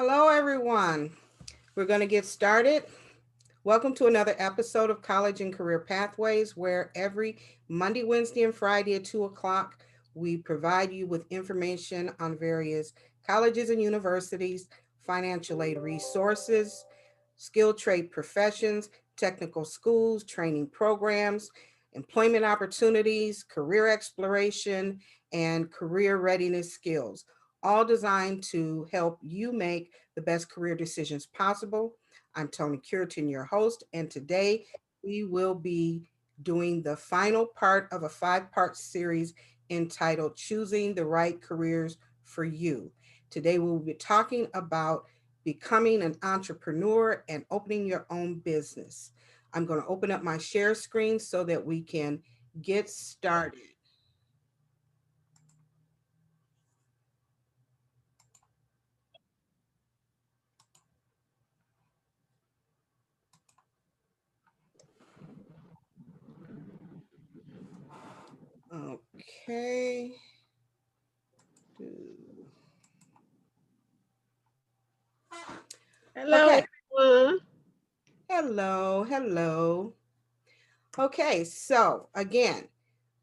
Hello, everyone. We're going to get started. Welcome to another episode of College and Career Pathways, where every Monday, Wednesday, and Friday at 2 o'clock, we provide you with information on various colleges and universities, financial aid resources, skilled trade professions, technical schools, training programs, employment opportunities, career exploration, and career readiness skills, all designed to help you make the best career decisions possible. I'm Toni Curitin, your host, and today we will be doing the final part of a five-part series entitled Choosing the Right Careers for You. Today we will be talking about becoming an entrepreneur and opening your own business. I'm going to open up my share screen so that we can get started. Okay. Hello, Okay. everyone. Hello. Hello. Okay, so again,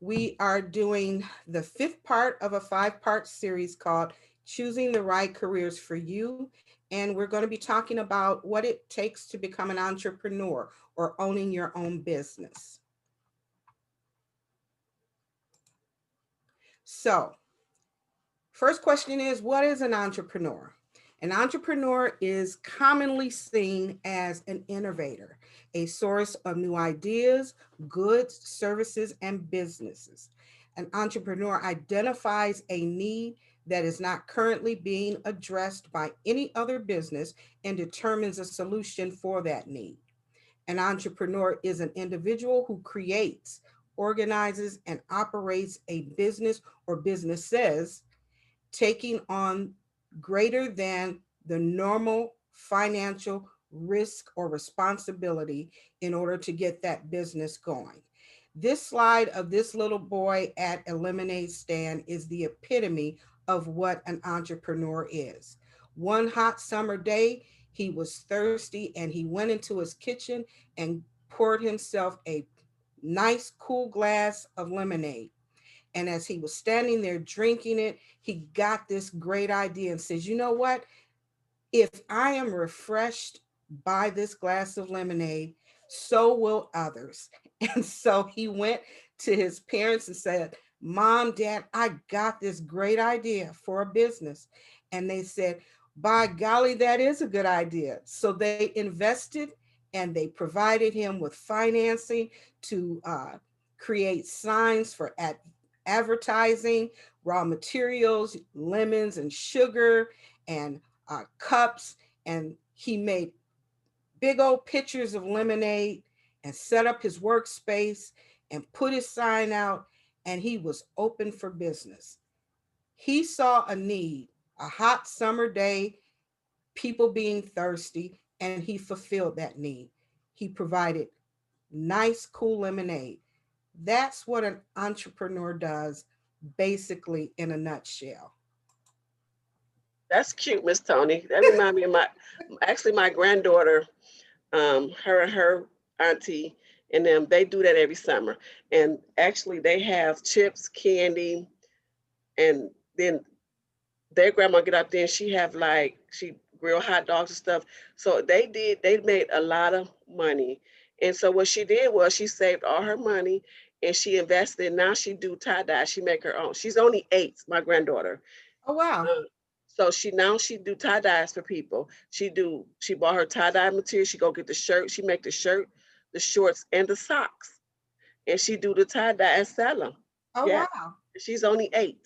we are doing the fifth part of a five-part series called Choosing the Right Careers for You. And we're going to be talking about what it takes to become an entrepreneur or owning your own business. So, first question is, what is an entrepreneur? An entrepreneur is commonly seen as an innovator, a source of new ideas, goods, services, and businesses. An entrepreneur identifies a need that is not currently being addressed by any other business and determines a solution for that need. An entrepreneur is an individual who creates, organizes, and operates a business or businesses, taking on greater than the normal financial risk or responsibility in order to get that business going. This slide of this little boy at a lemonade stand is the epitome of what an entrepreneur is. One hot summer day, he was thirsty and he went into his kitchen and poured himself a nice cool glass of lemonade. And as he was standing there drinking it, he got this great idea and says, you know what? If I am refreshed by this glass of lemonade, so will others. And so he went to his parents and said, Mom, Dad, I got this great idea for a business. And they said, by golly, that is a good idea. So they invested and they provided him with financing to create signs for advertising, raw materials, lemons and sugar, and cups, and he made big old pitchers of lemonade and set up his workspace and put his sign out, and he was open for business. He saw a need, a hot summer day, people being thirsty, and he fulfilled that need. He provided nice, cool lemonade. That's what an entrepreneur does, basically, in a nutshell. That's cute, Miss Tony. That reminds me of my granddaughter, her and her auntie and them, they do that every summer. And actually they have chips, candy, and then their grandma get out there and she grill hot dogs and stuff. So they made a lot of money. And so what she did was she saved all her money and she invested. Now she do tie-dye. She make her own. She's only 8, my granddaughter. Oh, wow. So she do tie dyes for people. She bought her tie dye material. She go get the shirt. She make the shirt, the shorts, and the socks, and she do the tie dye and sell them. Oh, Yeah, wow. she's only 8.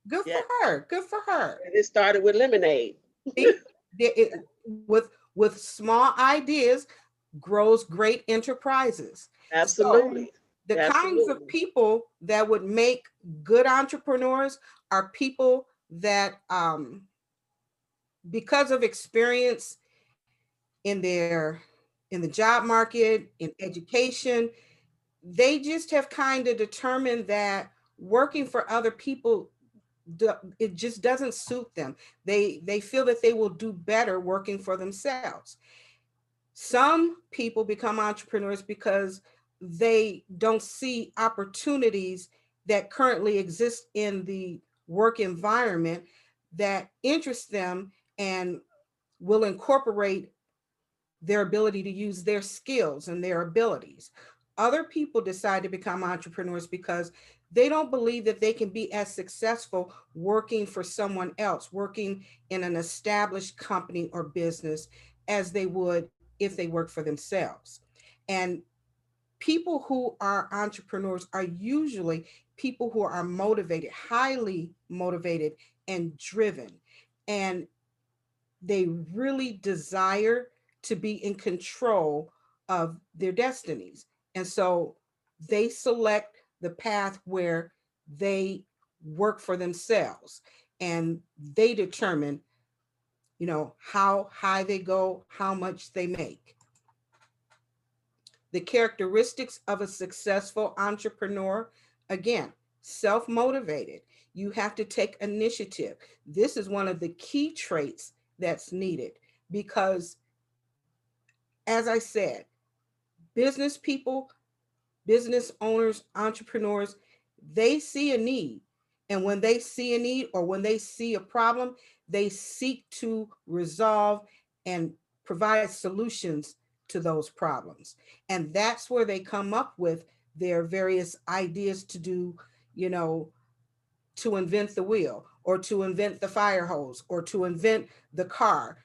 Good for Yeah, her. Good for her. and it started with lemonade. See, with small ideas grows great enterprises. So Absolutely, the kinds of absolutely. people that would make good entrepreneurs are people that, because of experience in the job market, in education, they just have kind of determined that working for other people it just doesn't suit them. They feel that they will do better working for themselves. Some people become entrepreneurs because they don't see opportunities that currently exist in the work environment that interest them and will incorporate their ability to use their skills and their abilities. Other people decide to become entrepreneurs because they don't believe that they can be as successful working for someone else, working in an established company or business as they would if they work for themselves. And people who are entrepreneurs are usually people who are motivated, highly motivated and driven. And they really desire to be in control of their destinies. And so they select the path where they work for themselves and they determine, how high they go, how much they make. The characteristics of a successful entrepreneur, again, self motivated. You have to take initiative. This is one of the key traits that's needed because, as I said, business people, business owners, entrepreneurs, they see a need. And when they see a need or when they see a problem, they seek to resolve and provide solutions to those problems. And that's where they come up with their various ideas to do, you know, to invent the wheel or to invent the fire hose or to invent the car.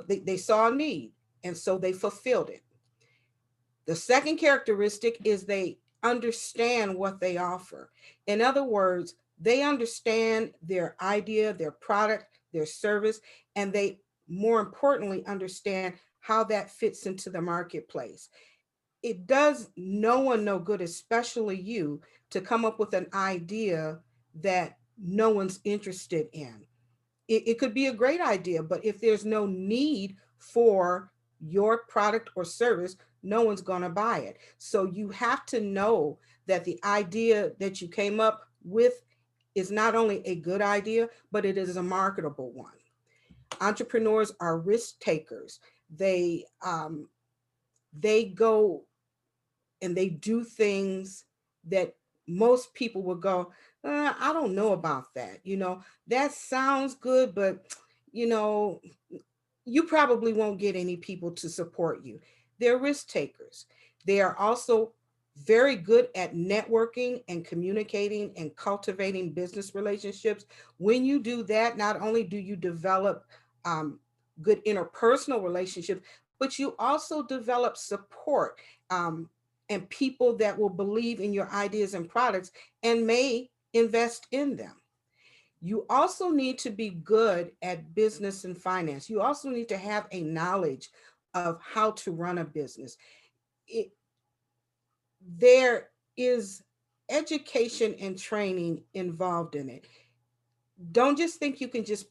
They saw a need and so they fulfilled it. The second characteristic is they understand what they offer. In other words, they understand their idea, their product, their service, and they, more importantly, understand how that fits into the marketplace. It does no one no good, especially you, to come up with an idea that no one's interested in. It could be a great idea, but if there's no need for your product or service, no one's going to buy it. So you have to know that the idea that you came up with is not only a good idea, but it is a marketable one. Entrepreneurs are risk takers. They go and they do things that most people would go, I don't know about that. That sounds good, but you know, you probably won't get any people to support you. They're risk takers. They are also very good at networking and communicating and cultivating business relationships. When you do that, not only do you develop um, good interpersonal relationships, but you also develop support um, and people that will believe in your ideas and products and may invest in them. You also need to be good at business and finance. You also need to have a knowledge of how to run a business. It, there is education and training involved in it. Don't just think you can just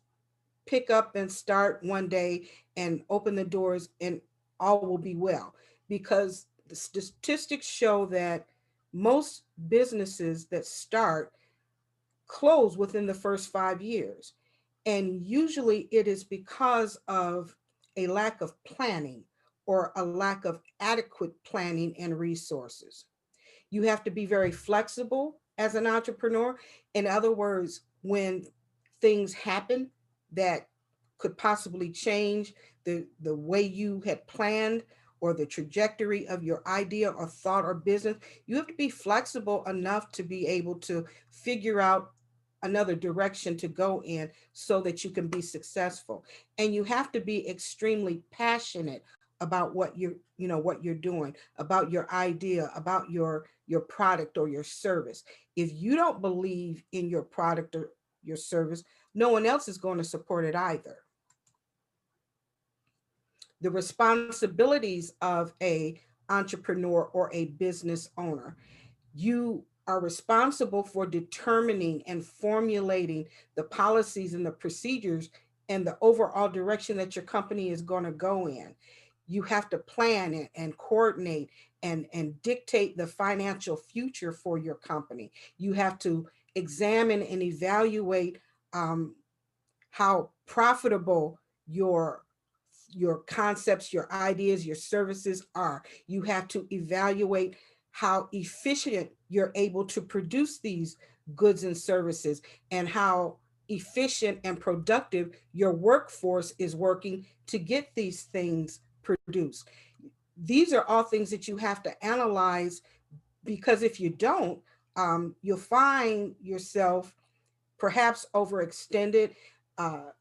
pick up and start one day and open the doors and all will be well, because the statistics show that most businesses that start close within the first 5 years. And usually it is because of a lack of planning or a lack of adequate planning and resources. You have to be very flexible as an entrepreneur. In other words, when things happen that could possibly change the way you had planned or the trajectory of your idea or thought or business, you have to be flexible enough to be able to figure out another direction to go in so that you can be successful. And you have to be extremely passionate about what you're doing, about your idea, about your product or your service. If you don't believe in your product or your service, no one else is going to support it either. The responsibilities of a entrepreneur or a business owner: you are responsible for determining and formulating the policies and the procedures and the overall direction that your company is going to go in. You have to plan it and coordinate and dictate the financial future for your company. You have to examine and evaluate um, how profitable your your concepts, your ideas, your services are. You have to evaluate how efficient you're able to produce these goods and services, and how efficient and productive your workforce is working to get these things produced. These are all things that you have to analyze, because if you don't, you'll find yourself perhaps overextended, uh,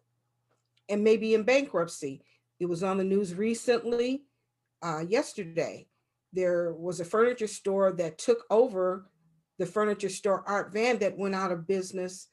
and maybe in bankruptcy. It was on the news recently, yesterday. There was a furniture store that took over the furniture store Art Van that went out of business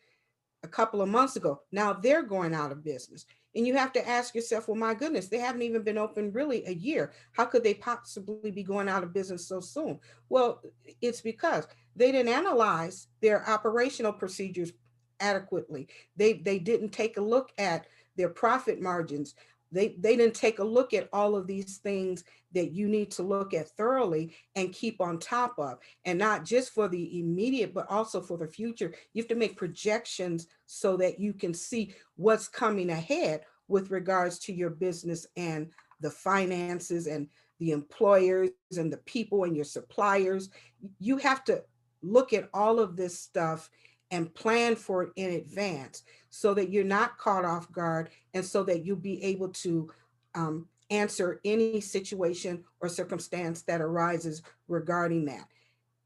a couple of months ago. Now they're going out of business. And you have to ask yourself, well, my goodness, they haven't even been open really a year. How could they possibly be going out of business so soon? Well, it's because they didn't analyze their operational procedures adequately. They didn't take a look at their profit margins. They didn't take a look at all of these things that you need to look at thoroughly and keep on top of, and not just for the immediate but also for the future. You have to make projections so that you can see what's coming ahead with regards to your business and the finances and the employers and the people and your suppliers. You have to look at all of this stuff and plan for it in advance so that you're not caught off guard, and so that you'll be able to answer any situation or circumstance that arises regarding that.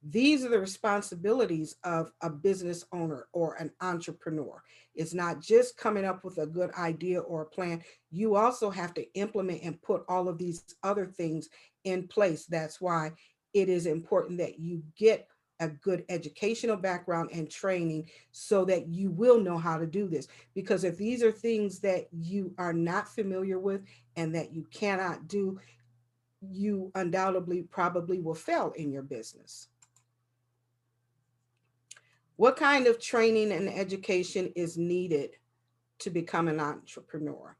These are the responsibilities of a business owner or an entrepreneur. It's not just coming up with a good idea or a plan. You also have to implement and put all of these other things in place. That's why it is important that you get a good educational background and training so that you will know how to do this. Because if these are things that you are not familiar with and that you cannot do, you undoubtedly probably will fail in your business. What kind of training and education is needed to become an entrepreneur?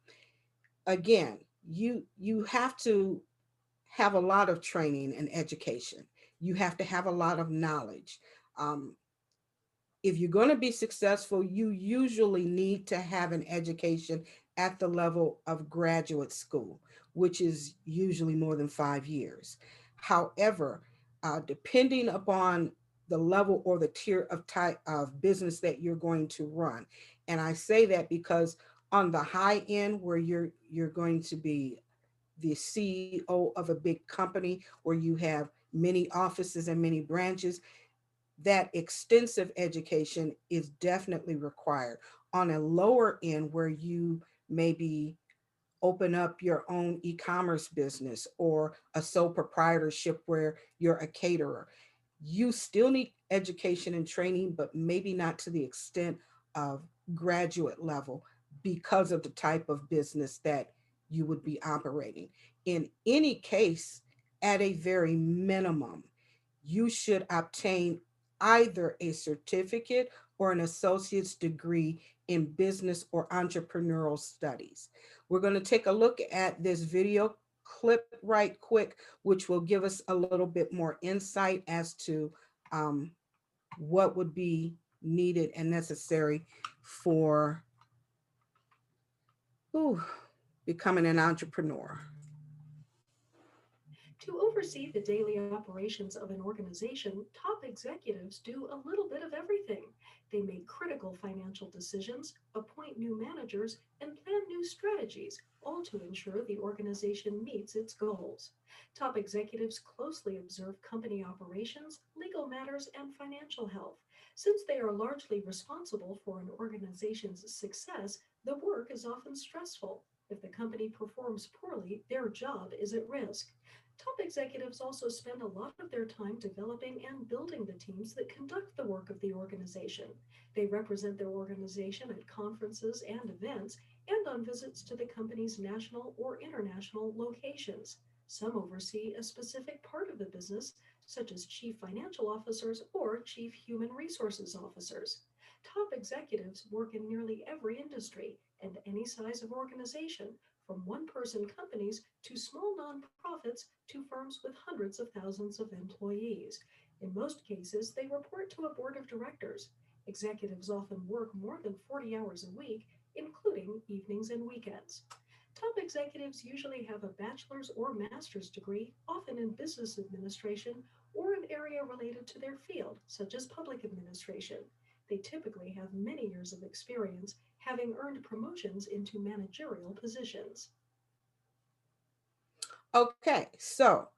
Again, you have to have a lot of training and education. You have to have a lot of knowledge. Um, if you're going to be successful, you usually need to have an education at the level of graduate school, which is usually more than 5 years. However, depending upon the level or the tier of type of business that you're going to run, and I say that because on the high end, where you're going to be the CEO of a big company where you have many offices and many branches, that extensive education is definitely required. On a lower end, where you maybe open up your own e-commerce business or a sole proprietorship where you're a caterer, you still need education and training, but maybe not to the extent of graduate level, because of the type of business that you would be operating. In any case, at a very minimum, you should obtain either a certificate or an associate's degree in business or entrepreneurial studies. We're going to take a look at this video clip right quick, which will give us a little bit more insight as to um, what would be needed and necessary for whew, becoming an entrepreneur. To oversee the daily operations of an organization, top executives do a little bit of everything. They make critical financial decisions, appoint new managers, and plan new strategies, all to ensure the organization meets its goals. Top executives closely observe company operations, legal matters, and financial health. Since they are largely responsible for an organization's success, the work is often stressful. If the company performs poorly, their job is at risk. Top executives also spend a lot of their time developing and building the teams that conduct the work of the organization. They represent their organization at conferences and events and on visits to the company's national or international locations. Some oversee a specific part of the business, such as chief financial officers or chief human resources officers. Top executives work in nearly every industry and any size of organization, from one person companies to small nonprofits to firms with hundreds of thousands of employees. In most cases, they report to a board of directors. Executives often work more than 40 hours a week, including evenings and weekends. Top executives usually have a bachelor's or master's degree, often in business administration or an area related to their field, such as public administration. They typically have many years of experience, having earned promotions into managerial positions. Okay, so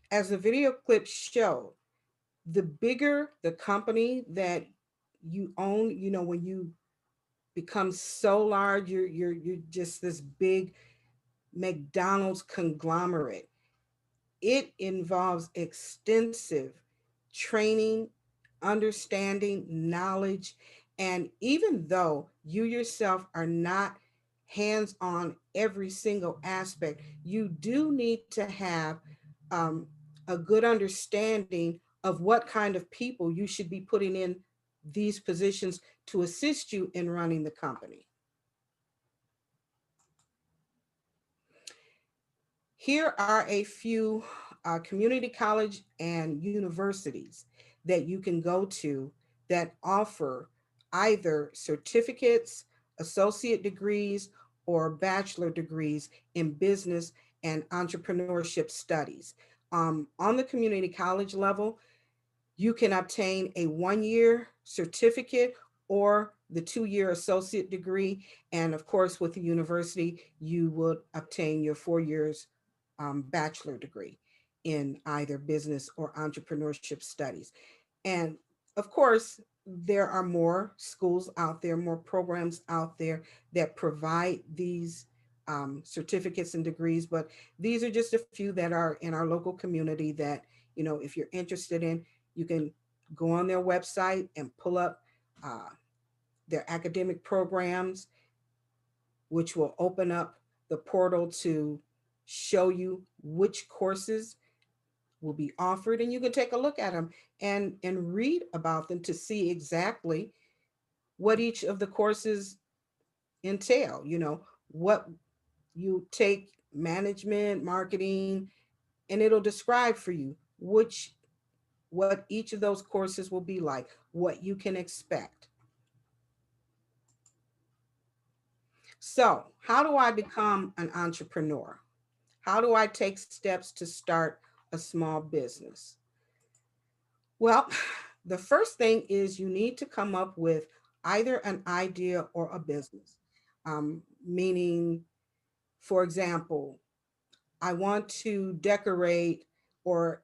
as the video clip showed, the bigger the company that you own, when you become so large, you're just this big McDonald's conglomerate. It involves extensive training, understanding, knowledge, and even though you yourself are not hands on every single aspect, you do need to have um, a good understanding of what kind of people you should be putting in these positions to assist you in running the company. Here are a few community college and universities that you can go to that offer either certificates, associate degrees, or bachelor degrees in business and entrepreneurship studies. On the community college level, you can obtain a 1 year certificate or the 2 year associate degree. And of course, with the university, you would obtain your 4 years bachelor degree in either business or entrepreneurship studies. And of course, there are more schools out there, more programs out there that provide these certificates and degrees, but these are just a few that are in our local community that, if you're interested in, you can go on their website and pull up uh, their academic programs, which will open up the portal to show you which courses will be offered, and you can take a look at them and read about them to see exactly what each of the courses entail. What you take, management, marketing, and it'll describe for you what each of those courses will be like, what you can expect. So, how do I become an entrepreneur? How do I take steps to start a small business? Well, the first thing is you need to come up with either an idea or a business. Meaning, for example, I want to decorate or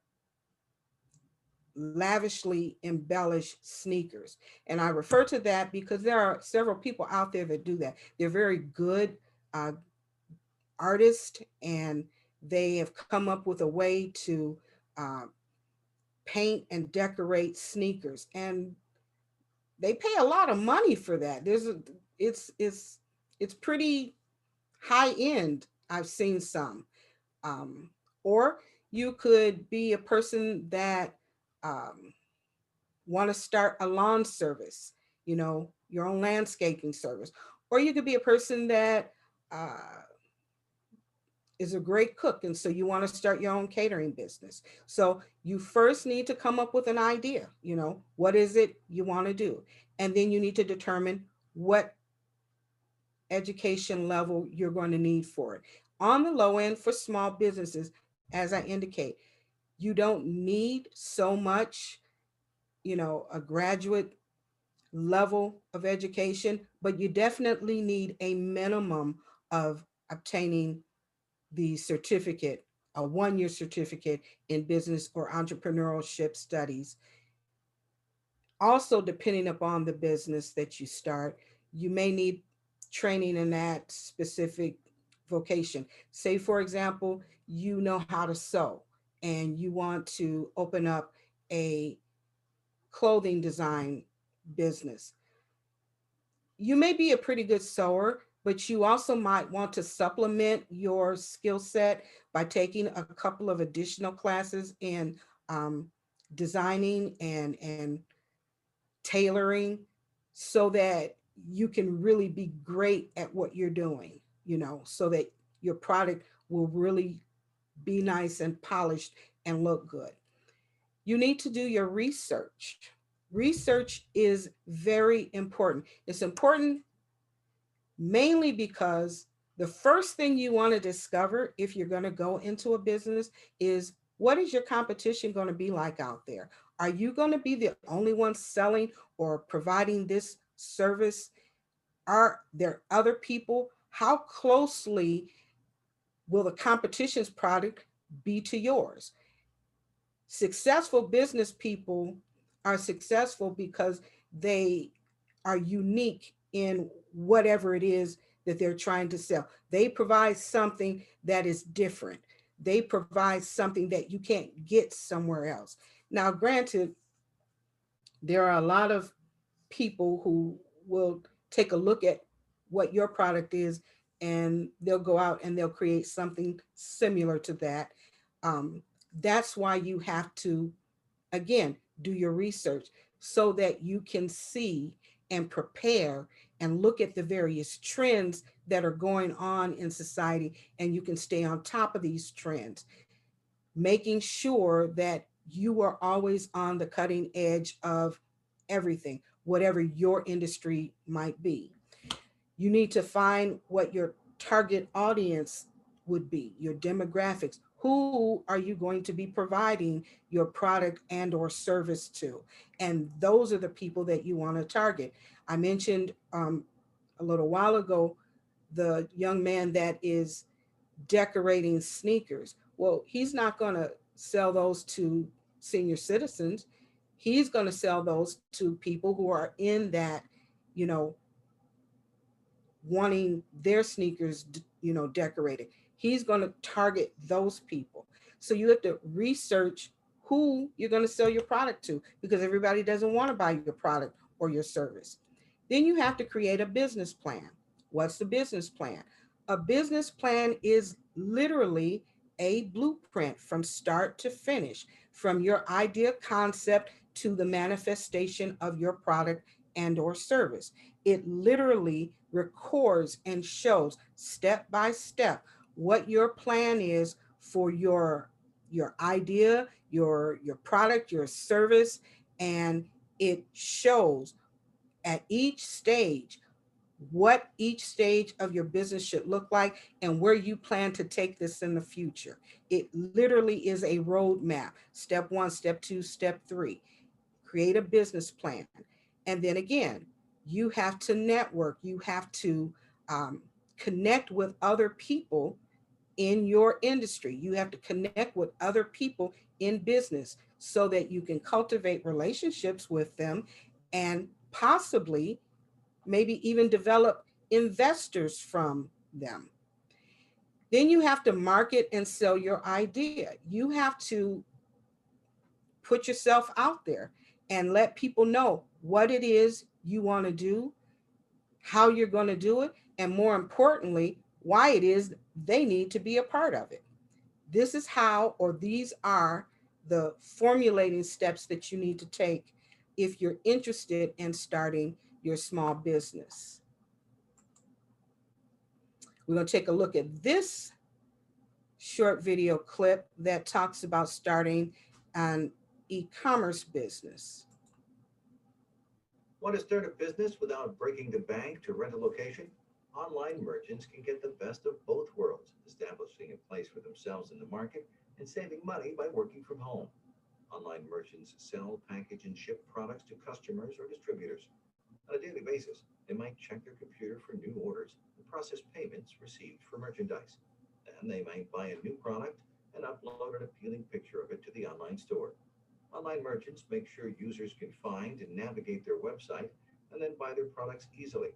lavishly embellish sneakers. And I refer to that because there are several people out there that do that. They're very good uh, artists, and they have come up with a way to uh, paint and decorate sneakers. And they pay a lot of money for that. It's pretty high end. I've seen some. Um, or you could be a person that um, want to start a lawn service, your own landscaping service. Or you could be a person that is a great cook, and so you want to start your own catering business. So you first need to come up with an idea. What is it you want to do? And then you need to determine what education level you're going to need for it. On the low end for small businesses, as I indicate, you don't need so much, a graduate level of education, but you definitely need a minimum of obtaining the certificate, a 1 year certificate in business or entrepreneurship studies. Also, depending upon the business that you start, you may need training in that specific vocation. Say, for example, you know how to sew and you want to open up a clothing design business. You may be a pretty good sewer, but you also might want to supplement your skill set by taking a couple of additional classes in um, designing and tailoring so that you can really be great at what you're doing, so that your product will really be nice and polished and look good. You need to do your research. Research is very important. It's important mainly because the first thing you want to discover if you're going to go into a business is, what is your competition going to be like out there? Are you going to be the only one selling or providing this service? Are there other people? How closely will the competition's product be to yours? Successful business people are successful because they are unique in whatever it is that they're trying to sell. They provide something that is different. They provide something that you can't get somewhere else. Now, granted, there are a lot of people who will take a look at what your product is, and they'll go out and they'll create something similar to that. That's why you have to, again, do your research so that you can see and prepare and look at the various trends that are going on in society, and you can stay on top of these trends, making sure that you are always on the cutting edge of everything, whatever your industry might be. You need to find what your target audience would be, your demographics. Who are you going to be providing your product and or service to? And those are the people that you want to target. I mentioned a little while ago the young man that is decorating sneakers. Well, he's not going to sell those to senior citizens. He's going to sell those to people who are in that, you know, wanting their sneakers, decorated. He's going to target those people. So you have to research who you're going to sell your product to, because everybody doesn't want to buy your product or your service. Then you have to create a business plan. What's the business plan? A business plan is literally a blueprint from start to finish, from your idea concept to the manifestation of your product and or service. It literally records and shows step by step what your plan is for your idea, your product, your service, and it shows at each stage what each stage of your business should look like and where you plan to take this in the future. It literally is a roadmap. Step one, step two, step three. Create a business plan. And then again, you have to network. You have to connect with other people in your industry. You have to connect with other people in business so that you can cultivate relationships with them and possibly maybe even develop investors from them. Then you have to market and sell your idea. You have to put yourself out there and let people know what it is you want to do, how you're going to do it, and more importantly, why it is they need to be a part of it. This is how, or these are the formulating steps that you need to take if you're interested in starting your small business. We're going to take a look at this short video clip that talks about starting an e-commerce business. Want to start a business without breaking the bank to rent a location? Online merchants can get the best of both worlds, establishing a place for themselves in the market and saving money by working from home. Online merchants sell, package, and ship products to customers or distributors. On a daily basis, they might check their computer for new orders and process payments received for merchandise. Then they might buy a new product and upload an appealing picture of it to the online store. Online merchants make sure users can find and navigate their website and then buy their products easily.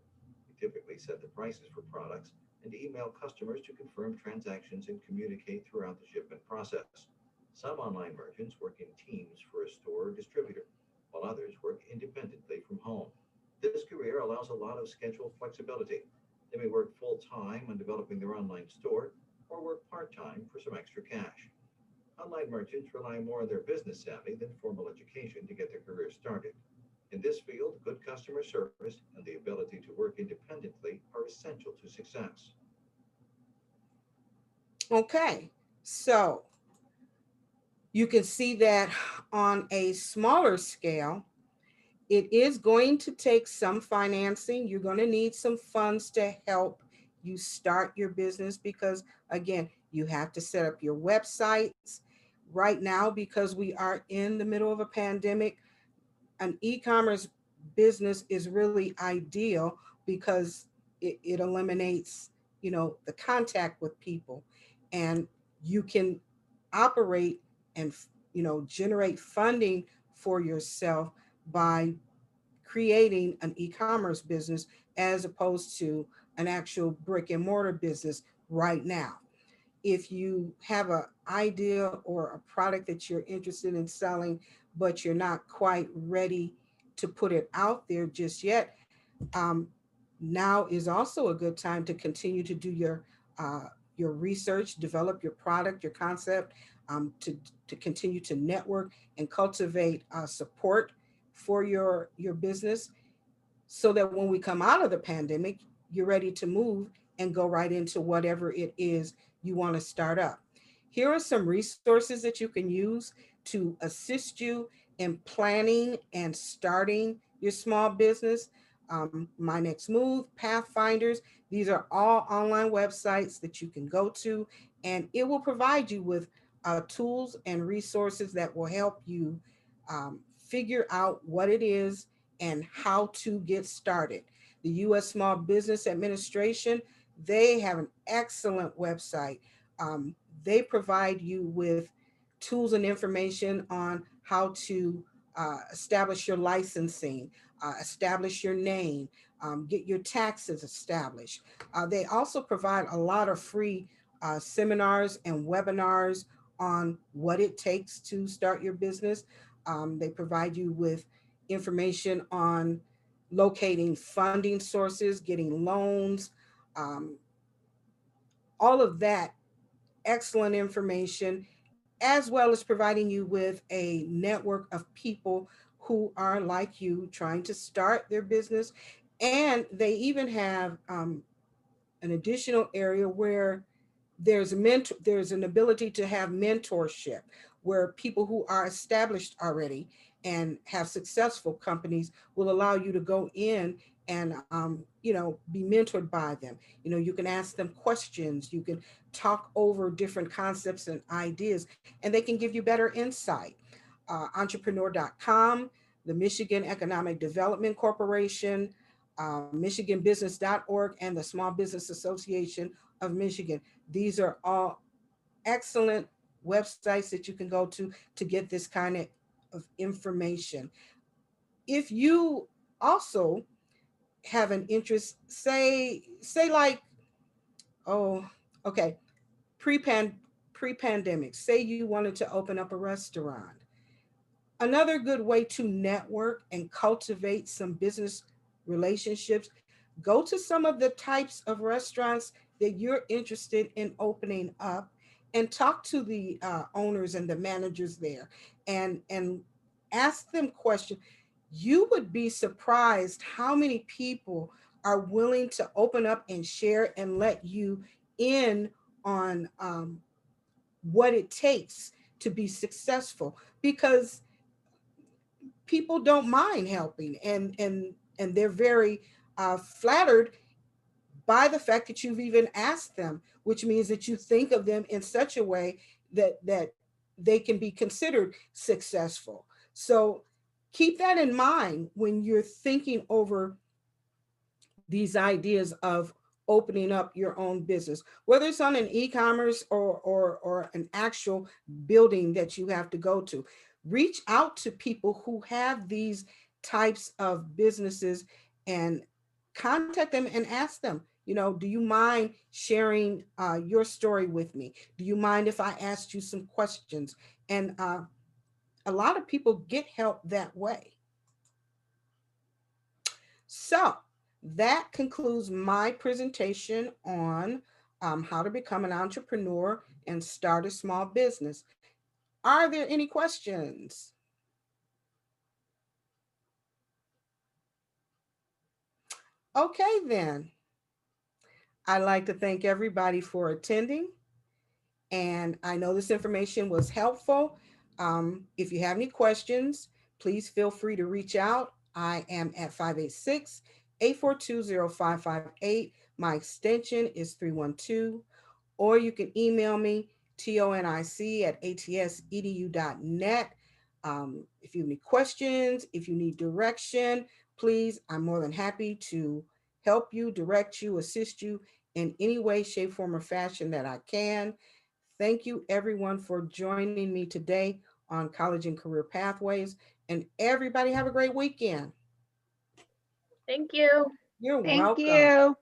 They typically set the prices for products and email customers to confirm transactions and communicate throughout the shipment process. Some online merchants work in teams for a store or distributor, while others work independently from home. This career allows a lot of schedule flexibility. They may work full time on developing their online store or work part time for some extra cash. Online merchants rely more on their business savvy than formal education to get their career started. In this field, good customer service and the ability to work independently are essential to success. Okay, so you can see that on a smaller scale, It is going to take some financing. You're going to need some funds to help you start your business because, again, you have to set up your websites. Right now, because we are in the middle of a pandemic, an e-commerce business is really ideal because it eliminates, the contact with people, and you can operate and generate funding for yourself by creating an e-commerce business as opposed to an actual brick and mortar business right now. If you have an idea or a product that you're interested in selling, but you're not quite ready to put it out there just yet, um, now is also a good time to continue to do your research, develop your product, your concept, to continue to network and cultivate support for your business, so that when we come out of the pandemic, you're ready to move and go right into whatever it is you want to start up. Here are some resources that you can use to assist you in planning and starting your small business. My Next Move, Pathfinders, these are all online websites that you can go to, and it will provide you with tools and resources that will help you figure out what it is and how to get started. The U.S. Small Business Administration, they have an excellent website. They provide you with tools and information on how to establish your licensing, establish your name, get your taxes established. They also provide a lot of free seminars and webinars on what it takes to start your business. They provide you with information on locating funding sources, getting loans, um, all of that excellent information, as well as providing you with a network of people who are like you trying to start their business. And they even have an additional area where there's an ability to have mentorship, where people who are established already and have successful companies will allow you to go in and be mentored by them. You can ask them questions, you can talk over different concepts and ideas, and they can give you better insight. Entrepreneur.com, the Michigan Economic Development Corporation, michiganbusiness.org, and the Small Business Association of Michigan. These are all excellent websites that you can go to get this kind of information. If you also have an interest, say like, oh, okay, pre-pan pre-pandemic, say you wanted to open up a restaurant. Another good way to network and cultivate some business relationships, go to some of the types of restaurants that you're interested in opening up and talk to the owners and the managers there, and ask them questions. You would be surprised how many people are willing to open up and share and let you in on what it takes to be successful, because people don't mind helping, and they're very flattered by the fact that you've even asked them, which means that you think of them in such a way that they can be considered successful. So keep that in mind when you're thinking over these ideas of opening up your own business, whether it's on an e-commerce or an actual building that you have to go to. Reach out to people who have these types of businesses and contact them and ask them, do you mind sharing your story with me? Do you mind if I asked you some questions? And a lot of people get help that way. So that concludes my presentation on how to become an entrepreneur and start a small business. Are there any questions? Okay, then. I'd like to thank everybody for attending. And I know this information was helpful. If you have any questions, please feel free to reach out. I am at 586-842-0558. My extension is 312. Or you can email me, tonic@atsedu.net. If you have any questions, if you need direction, please, I'm more than happy to help you, direct you, assist you in any way, shape, form, or fashion that I can. Thank you, everyone, for joining me today on College and Career Pathways. And everybody, have a great weekend. Thank you. You're Thank welcome. you.